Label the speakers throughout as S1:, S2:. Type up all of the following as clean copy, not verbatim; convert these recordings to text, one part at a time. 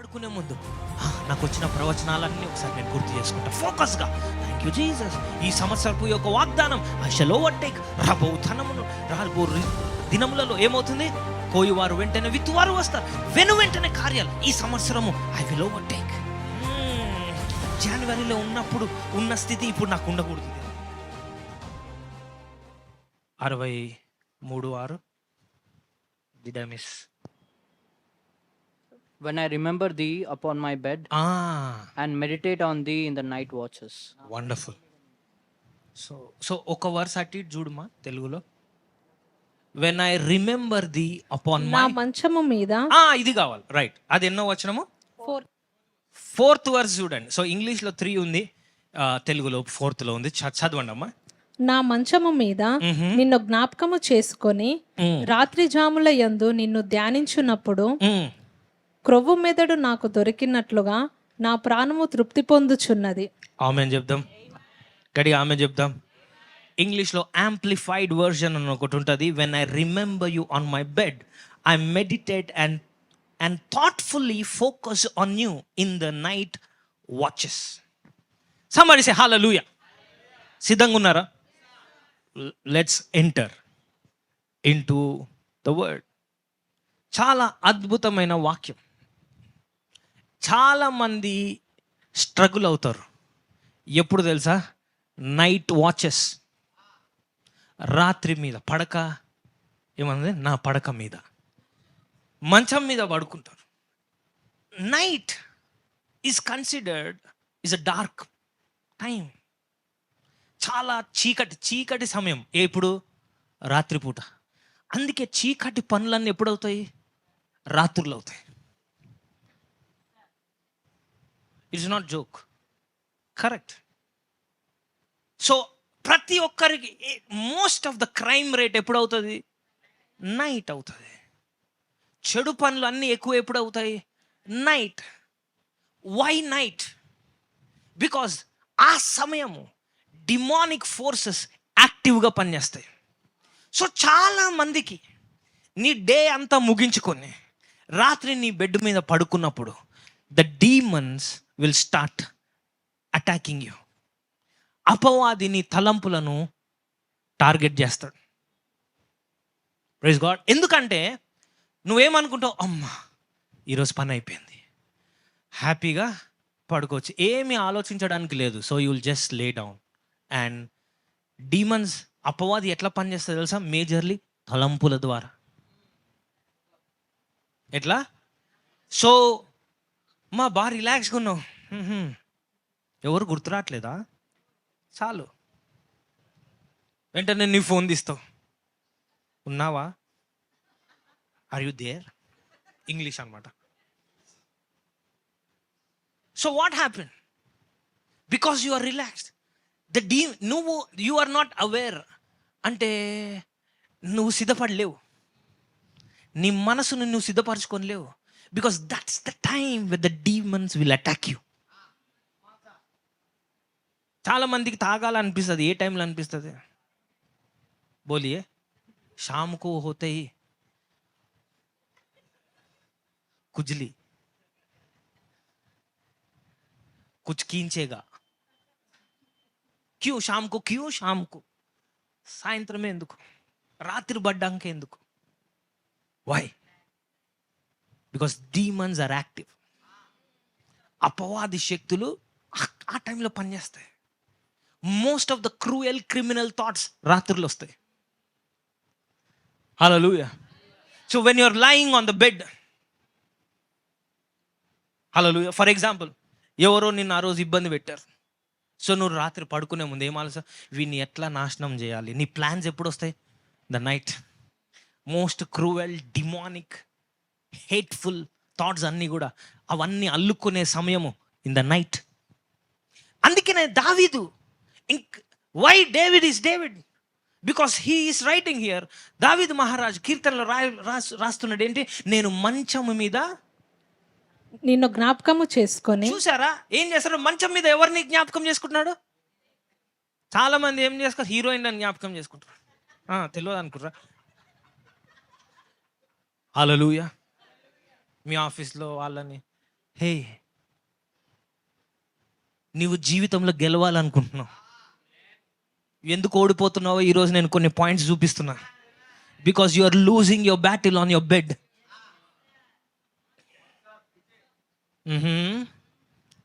S1: పడుకునే ముందు నాకు వచ్చిన ప్రవచనాలన్నీ ఒకసారి నేను గుర్తు చేసుకుంటా ఫోకస్గా. Thank you Jesus. ఈ సంవత్సరపు యొక్క వాగ్దానం ఐ షల్ ఓవర్టేక్. రాబో దినములలో ఏమవుతుంది? కోయివారు వెంటనే విత్తువారు వస్తారు, వెంటనే కార్యాలు. ఈ సంవత్సరము ఐ విల్ ఓవర్టేక్. జనవరిలో ఉన్నప్పుడు ఉన్న స్థితి ఇప్పుడు నాకు ఉండకూడదు. 63:6 Did I miss?
S2: When I remember thee upon my bed and meditate on thee in the night watches.
S1: Wonderful. So ఒక వర్స్ అట్టి చూడుమా తెలుగులో. When I remember thee upon
S3: నా
S1: my
S3: మంచము మీద
S1: ఇది కావాలి, రైట్. అది ఎన్నో వచనము?
S3: 4.
S1: 4th వర్స్ చూడండి. సో ఇంగ్లీష్లో 3 ఉంది, తెలుగులో 4th లో ఉంది. చదవండి అమ్మా.
S3: నా మంచము మీద నిన్ను జ్ఞాపకము చేసుకొని రాత్రి జాముల యందు నిన్ను ధ్యానించున్నప్పుడు క్రొవ్వు మెదడు నాకు దొరికినట్లుగా నా ప్రాణము తృప్తి పొందుచున్నది.
S1: ఆమేన్ చెప్దాం, గడిగా ఆమేన్ చెప్దాం. ఇంగ్లీష్లో యాంప్లిఫైడ్ వర్షన్ అని ఒకటి ఉంటుంది. When I remember you on my bed I meditate and thoughtfully focus on you in the night watches. Somebody say hallelujah. సిద్ధంగా ఉన్నారా? Let's enter into the word. చాలా అద్భుతమైన వాక్యం. చాలామంది స్ట్రగుల్ అవుతారు. ఎప్పుడు తెలుసా? Night watches. రాత్రి మీద పడక ఏమన్నది, నా పడక మీద మంచం మీద పడుకుంటారు. Night is considered is a dark time. చాలా చీకటి సమయం. ఎప్పుడు? రాత్రిపూట. అందుకే చీకటి పనులన్నీ ఎప్పుడవుతాయి? రాత్రులు అవుతాయి. It's not joke, correct. So ప్రతి ఒక్కరికి most of the crime rate ఎప్పుడు అవుతుంది? నైట్ అవుతుంది. చెడు పనులు అన్నీ ఎక్కువ ఎప్పుడు అవుతాయి? నైట్. Why night? బికాజ్ ఆ సమయము డిమానిక్ ఫోర్సెస్ యాక్టివ్గా పనిచేస్తాయి. సో చాలా మందికి నీ డే అంతా ముగించుకొని రాత్రి నీ బెడ్ మీద పడుకున్నప్పుడు the demons will start attacking you. అపవాది నీ తలంపులను టార్గెట్ చేస్తాడు. Praise God. ఎందుకంటే నువ్వేమనుకుంటావు? అమ్మా ఈరోజు పని అయిపోయింది, హ్యాపీగా పడుకోవచ్చు, ఏమీ ఆలోచించడానికి లేదు. So you will just lay down. And demons, అపవాది ఎట్లా పనిచేస్తుంది తెలుసా? మేజర్లీ తలంపుల ద్వారా. ఎట్లా? సో మా బాగా రిలాక్స్గా ఉన్నావు, ఎవరు గుర్తురాట్లేదా? చాలు వెంటనే నీ ఫోన్ తీస్తావు. ఉన్నావా? Are you there? ఇంగ్లీష్ అనమాట. So what happen? Because you are relaxed. You are not aware. అంటే నువ్వు సిద్ధపడలేవు, నీ మనసును నువ్వు సిద్ధపరచుకోలేవు. Because that's the time with the demons will attack you. చాలా మందికి తాగాలనిపిస్తుంది. ఏ టైంలో అనిపిస్తుంది? బోలియే షామ్కు హోతాయి కుజ్లీ కుచ్ కీంచేగా. క్యూ షామ్కు సాయంత్రమే ఎందుకు? రాత్రి పడ్డాక ఎందుకు? Why? Because demons are active. అపవాది శక్తులు ఆ టైంలో పనిచేస్తాయి. Most of the cruel criminal thoughts రాత్రులు వస్తాయి. Hallelujah. So when you are lying on the bed, hallelujah, for example ఎవరో నిన్ను ఆ రోజు ఇబ్బంది పెట్టారు. సో నువ్వు రాత్రి పడుకునే ముందు ఏం ఆలోచన? వీడిని ఎట్లా నాశనం చేయాలి? నీ ప్లాన్స్ ఎప్పుడు వస్తాయి? The night. Most cruel demonic hateful thoughts అన్నీ కూడా అవన్నీ అల్లుకునే సమయము ఇన్ ద నైట్. అందుకనే దావీదు, why David is David? Because he is writing here. దావీదు మహారాజు కీర్తనలో రాస్తున్నాడు ఏంటి? నేను మంచము మీద
S3: నిన్ను జ్ఞాపకము చేసుకొని.
S1: చూసారా ఏం చేస్తాడు? మంచం మీద ఎవరిని జ్ఞాపకం చేసుకుంటున్నాడు? చాలా మంది ఏం చేస్తారు? హీరోయిన్ అని జ్ఞాపకం చేసుకుంటారు. తెలియదు అనుకుంటారా? హల్లెలూయా. మీ ఆఫీస్లో వాళ్ళని హే, నీవు జీవితంలో గెలవాలనుకుంటున్నావు. ఎందుకు ఓడిపోతున్నావో ఈరోజు నేను కొన్ని పాయింట్స్ చూపిస్తున్నా. Because you are losing your battle on your bed.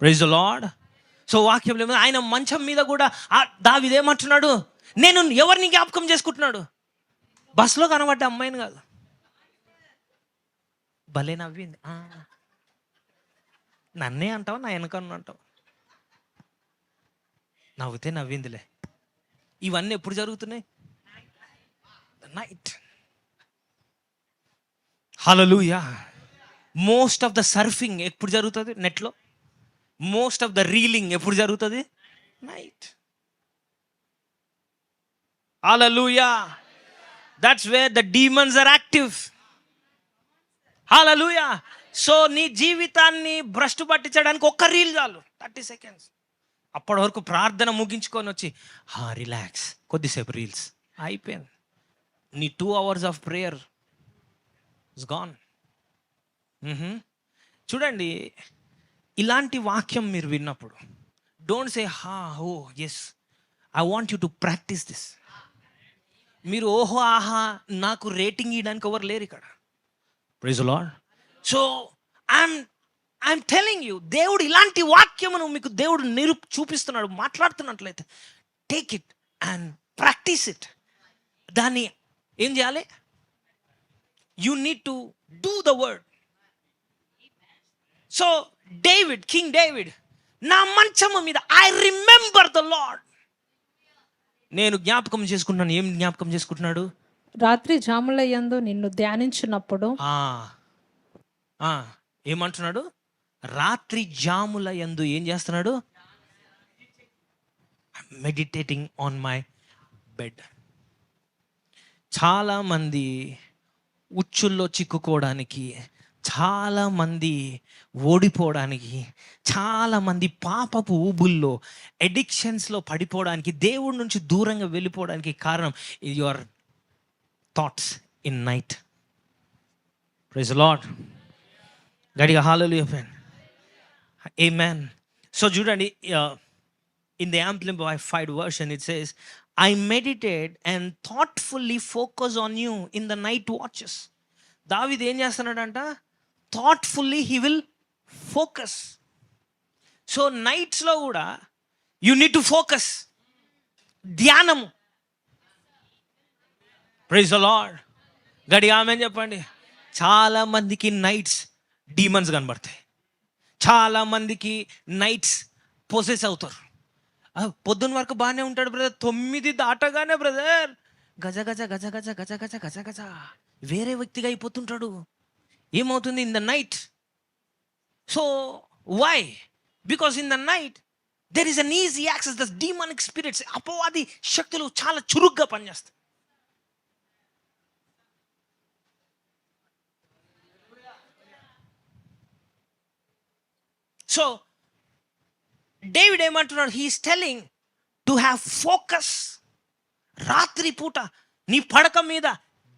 S1: Praise the lord. So వాక్యంలో ఆయన మంచం మీద కూడా దావీదు ఏమంటున్నాడు, నేను ఎవరిని జ్ఞాపకం చేసుకుంటున్నాడు? బస్సులో కనబడ్డ అమ్మాయిని కాదు. భలే నవ్వింది. నన్నే అంటావు, నా వెనకన్నా అంటావు. నవ్వుతే నవ్విందిలే. ఇవన్నీ ఎప్పుడు జరుగుతున్నాయి? Night. Hallelujah. Most of the surfing ఎప్పుడు జరుగుతుంది? నెట్లో. మోస్ట్ ఆఫ్ ద రీలింగ్ ఎప్పుడు జరుగుతుంది? Night. Hallelujah. That's where the demons are active. Hallelujah. So నీ జీవితాన్ని భ్రష్టు పట్టించడానికి ఒక్క రీల్ చాలు, 30 seconds. అప్పటి వరకు ప్రార్థన ముగించుకొని వచ్చి రిలాక్స్, కొద్దిసేపు రీల్స్, అయిపోయింది. నీ 2 hours of prayer is gone. చూడండి, ఇలాంటి వాక్యం మీరు విన్నప్పుడు don't say yes I want you to practice this. మీరు ఓహో ఆహా నాకు రేటింగ్ ఇవ్వడానికి ఎవరు లేరు ఇక్కడ. Praise the lord. So I'm telling you, దేవుడు ఇలాంటి వాక్యమును మీకు దేవుడు చూపిస్తున్నాడు. మాట్లాడుతున్నట్లయితే take it and practice it. దాన్ని ఏం చేయాలి? You need to do the word. So king David, నా మంచము మీద ఐ రిమెంబర్ ద లార్డ్. నేను జ్ఞాపకం చేసుకుంటున్నాను. ఏం జ్ఞాపకం చేసుకుంటున్నాడు?
S3: రాత్రి జాముల యందు నిన్ను ధ్యానించినప్పుడు.
S1: ఏమంటున్నాడు? రాత్రి జాముల యందు ఏం చేస్తున్నాడు? Meditating on my bed. చాలామంది ఉచ్చుల్లో చిక్కుకోవడానికి, చాలామంది ఓడిపోవడానికి, చాలామంది పాపపు ఊబుల్లో, ఎడిక్షన్స్లో పడిపోవడానికి, దేవుడి నుంచి దూరంగా వెళ్ళిపోవడానికి కారణం your thoughts in night. Praise the lord. గడిగా హల్లెలూయా ఫ్రెండ్. ఆమేన్. సో చూడండి, in the Amplified version it says, I meditate and thoughtfully focus on you in the night watches. దావీదు ఏం చేస్తున్నాడంట? Thoughtfully he will focus. So నైట్స్లో కూడా you need to focus. ధ్యానము. Praise the lord. గడిగా amen చెప్పండి. చాలా మందికి నైట్స్ డీమన్స్ కనబడతాయి. చాలా మందికి నైట్స్ పొసెస్ అవుతారు. పొద్దున్న వరకు బాగానే ఉంటాడు బ్రదర్, 9 దాటగానే బ్రదర్ గజ గజ గజ గజ గజ గజ గజ గజ వేరే వ్యక్తిగా అయిపోతుంటాడు. ఏమవుతుంది? In the night. So why? Because in the night there is an easy access. The demonic spirits, అపవాది శక్తులు చాలా చురుగ్గా పనిచేస్తాయి. సో డేవిడ్ ఏమంటున్నాడు? He is telling to have focus. రాత్రి పూట నీ పడక మీద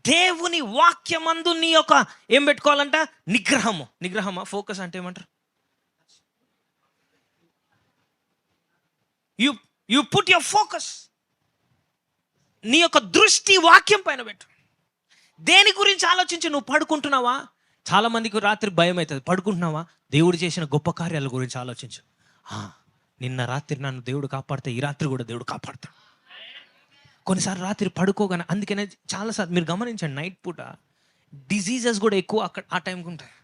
S1: దేవుని వాక్యమందు నీ యొక్క ఏం పెట్టుకోవాలంట? నిగ్రహమా? ఫోకస్ అంటే ఏమంటారు? You put your focus. నీ యొక్క దృష్టి వాక్యం పైన పెట్టు. దేని గురించి ఆలోచించి నువ్వు పడుకుంటున్నావా? చాలా మందికి రాత్రి భయం అవుతుంది. పడుకుంటున్నావా? దేవుడు చేసిన గొప్ప కార్యాల గురించి ఆలోచించు. నిన్న రాత్రి నన్ను దేవుడు కాపాడితే ఈ రాత్రి కూడా దేవుడు కాపాడతాడు. కొన్నిసార్లు రాత్రి పడుకోగానే, అందుకనే చాలాసార్లు మీరు గమనించండి, నైట్ పూట డిజీజెస్ కూడా ఎక్కువ అక్కడ ఆ టైంకి ఉంటాయి.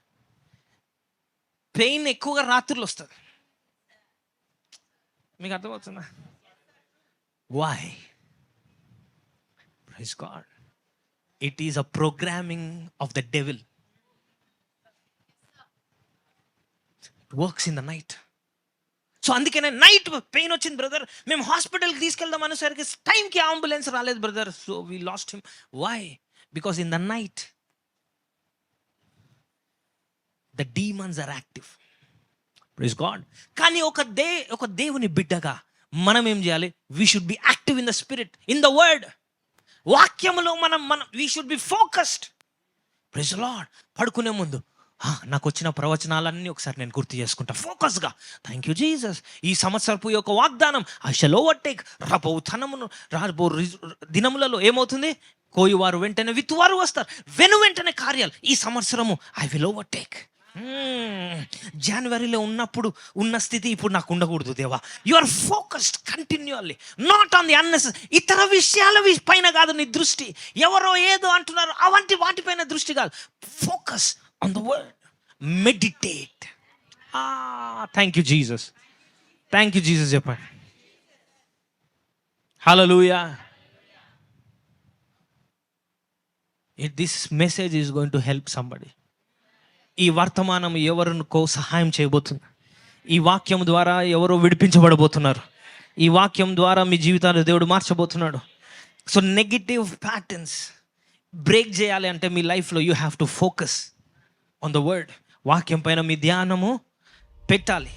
S1: పెయిన్ ఎక్కువగా రాత్రులు వస్తుంది. మీకు అర్థమవుతుందా? Why? Praise God. It is a programming of the devil. Works in the night. So అందుకనే నైట్ పెయిన్ వచ్చింది బ్రదర్, మేము హాస్పిటల్కి తీసుకెళ్దాం అనేసరికి టైంకి అంబులెన్స్ రాలేదు brother, so we lost him. Why? Because in the night the demons are active. Praise God. కానీ ఒక దేవుని బిడ్డగా మనం ఏం చేయాలి? We should be active in the spirit, in the word. వాక్యములో మనం we should be focused. Praise lord. పడుకునే ముందు నాకు వచ్చిన ప్రవచనాలన్నీ ఒకసారి నేను గుర్తు చేసుకుంటా ఫోకస్గా. Thank you Jesus. ఈ సంవత్సరపు యొక్క వాగ్దానం ఐ షల్ ఓవర్టేక్. రాబో దినములలో ఏమవుతుంది? కోయువారు వెంటనే విత్తువారు వస్తారు. వెంటనే కార్యాలు. ఈ సంవత్సరము ఐ విల్ ఓవర్టేక్. జనవరిలో ఉన్నప్పుడు ఉన్న స్థితి ఇప్పుడు నాకు ఉండకూడదు దేవా. You are focused continuously, not on the unnecessary. ఇతర విషయాల పైన కాదు నీ దృష్టి. ఎవరో ఏదో అంటున్నారు వాటిపైన దృష్టి కాదు. Focus on the word, meditate. Thank you Jesus, thank you Jesus చెప్పండి. Hallelujah. This message is going to help somebody. ఈ వర్తమానం ఎవరికో సహాయం చేయబోతుంది. ఈ వాక్యం ద్వారా ఎవరో విడిపించబడబోతున్నారు. ఈ వాక్యం ద్వారా మీ జీవితాలు దేవుడు మార్చబోతున్నాడు. సో నెగిటివ్ ప్యాటర్న్స్ బ్రేక్ చేయాలి అంటే మీ లైఫ్లో you have to focus on the word. వాక్యం పైన మీ ధ్యానము పెట్టాలి.